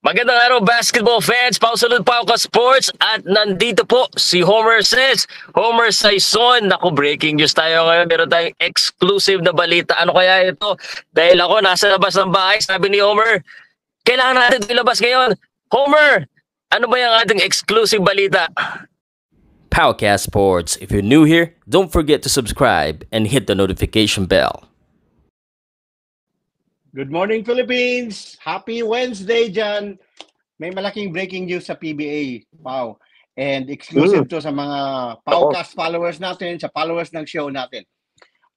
Magandang araw, basketball fans. Pausunod pa ako sports at nandito po si Homer Says. Homer Saison. Naku, breaking news tayo ngayon. Meron tayong exclusive na balita. Ano kaya ito? Dahil ako nasa labas ng bahay, sabi ni Homer, kailangan natin ilabas ngayon. Homer, ano ba yung ating exclusive balita? Powercast Sports. If you're new here, don't forget to subscribe and hit the notification bell. Good morning, Philippines! Happy Wednesday dyan! May malaking breaking news sa PBA. Wow. And exclusive to sa mga Powercast followers natin, sa followers ng show natin.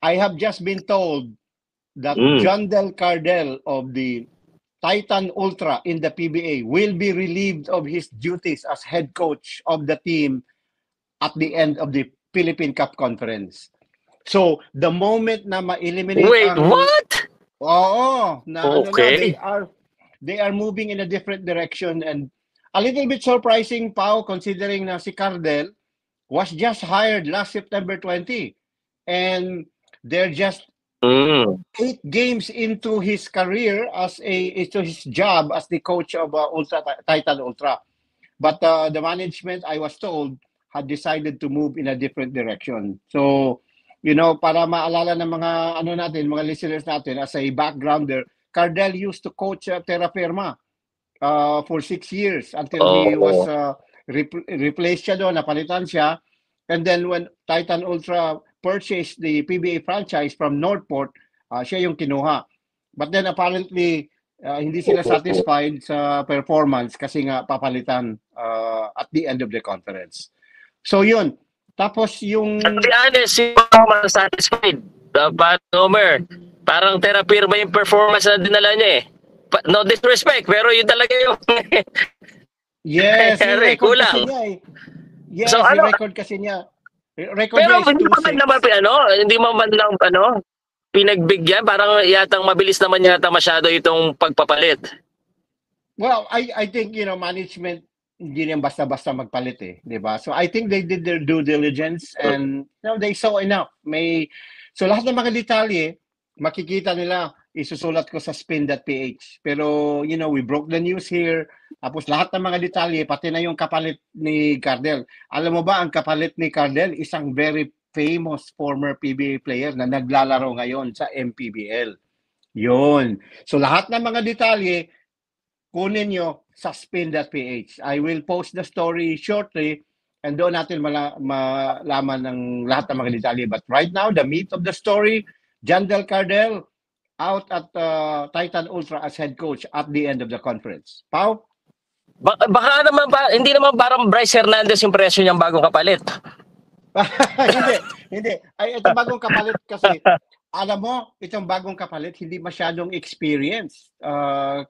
I have just been told that John Del Cardel of the Titan Ultra in the PBA will be relieved of his duties as head coach of the team at the end of the Philippine Cup Conference. So, the moment na ma-eliminate Wait, what? Oo, Okay. they are moving in a different direction, and a little bit surprising, Pao, considering na si Cardel was just hired last September 20, and they're just 8 games into his career into his job as the coach of Titan Ultra. But the management, I was told, had decided to move in a different direction. So, you know, para maalala ng mga listeners natin, as a backgrounder, Cardel used to coach Terra Firma for 6 years until he was replaced siya doon, napalitan siya. And then when Titan Ultra purchased the PBA franchise from Northport, siya yung kinuha. But then apparently, hindi sila satisfied sa performance kasi nga papalitan at the end of the conference. So yun. Tapos yung... To be honest, si Homer satisfied. But Homer, parang Terra Firma yung performance na dinala niya eh. No disrespect, pero yun talaga yung... Yes, yung record kasi niya eh. Yes, So, yung record kasi niya. Record Pero niya is hindi mo man naman, hindi mo man lang, pinagbigyan. Parang yatang mabilis naman yata masyado itong pagpapalit. Well, I think, you know, management hindi niyan basta-basta magpalit eh, 'di ba? So I think they did their due diligence and you know, they saw enough. So lahat ng mga detalye makikita nila, isusulat ko sa spin.ph. Pero you know, we broke the news here. Tapos lahat ng mga detalye, pati na yung kapalit ni Cardel. Alam mo ba, ang kapalit ni Cardel, isang very famous former PBA player na naglalaro ngayon sa MPBL. Yun. So lahat ng mga detalye, kunin nyo sa spin.ph. I will post the story shortly and doon natin malaman ng lahat ng mga detalye. But right now, the meat of the story, John Del Cardel out at Titan Ultra as head coach at the end of the conference. Pao? Baka naman, hindi naman parang Bryce Hernandez yung presyo niyang bagong kapalit. Hindi. Ay, ito bagong kapalit kasi alam mo, itong bagong kapalit, hindi masyadong experience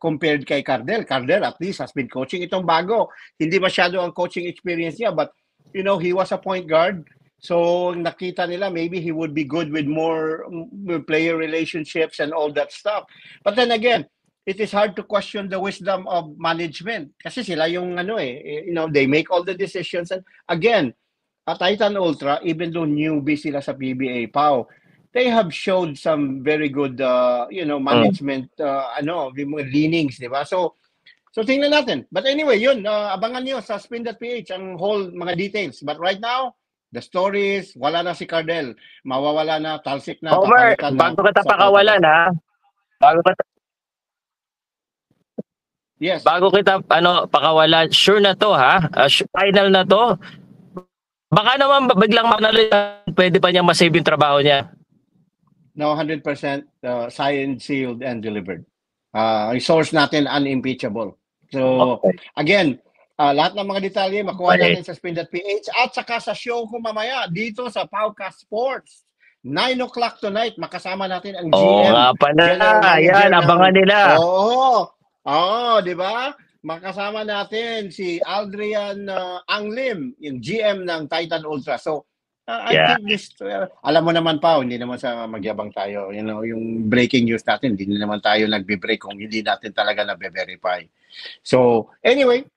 compared kay Cardel. Cardel at least has been coaching. Itong bago, hindi masyado ang coaching experience niya. But, you know, he was a point guard. So, nakita nila, maybe he would be good with more player relationships and all that stuff. But then again, it is hard to question the wisdom of management. Kasi sila yung, you know, they make all the decisions. And again, at Titan Ultra, even though newbie sila sa PBA, Pao, they have showed some very good, you know, management, leanings, di ba? So tingnan natin. But anyway, yun, abangan nyo sa spin.ph ang whole mga details. But right now, the stories, wala na si Cardel. Mawawala na, talsik na, Homer, bago kita pakawalan ha. Yes. Bago kita pakawalan, sure na to ha. Final na to. Baka naman biglang manalo, pwede pa niya masave yung trabaho niya. No, 100% signed, sealed, and delivered. Resource natin unimpeachable. So, again, lahat ng mga detalye makuha natin sa spin.ph at saka sa show ko mamaya dito sa Powercast Sports. 9 o'clock tonight, makasama natin ang GM. Oo nga pala. Ayan, abangan nila. Oo, di ba? Makasama natin si Aldrian Anglim, yung GM ng Titan Ultra. So, I think this, alam mo naman pa, hindi naman sa magyabang tayo. You know, yung breaking news natin, hindi naman tayo nagbe-break kung hindi natin talaga na-verify. So, anyway,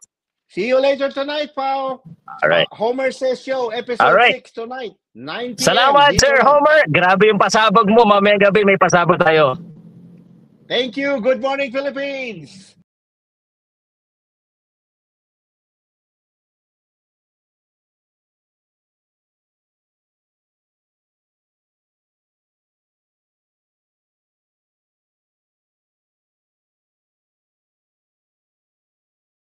see you later tonight, Pao. Alright. Homer Says Show, episode 6 tonight, 9 p.m. Salamat, Sir Homer. Grabe yung pasabog mo. Mamayang gabi may pasabog tayo. Thank you. Good morning, Philippines.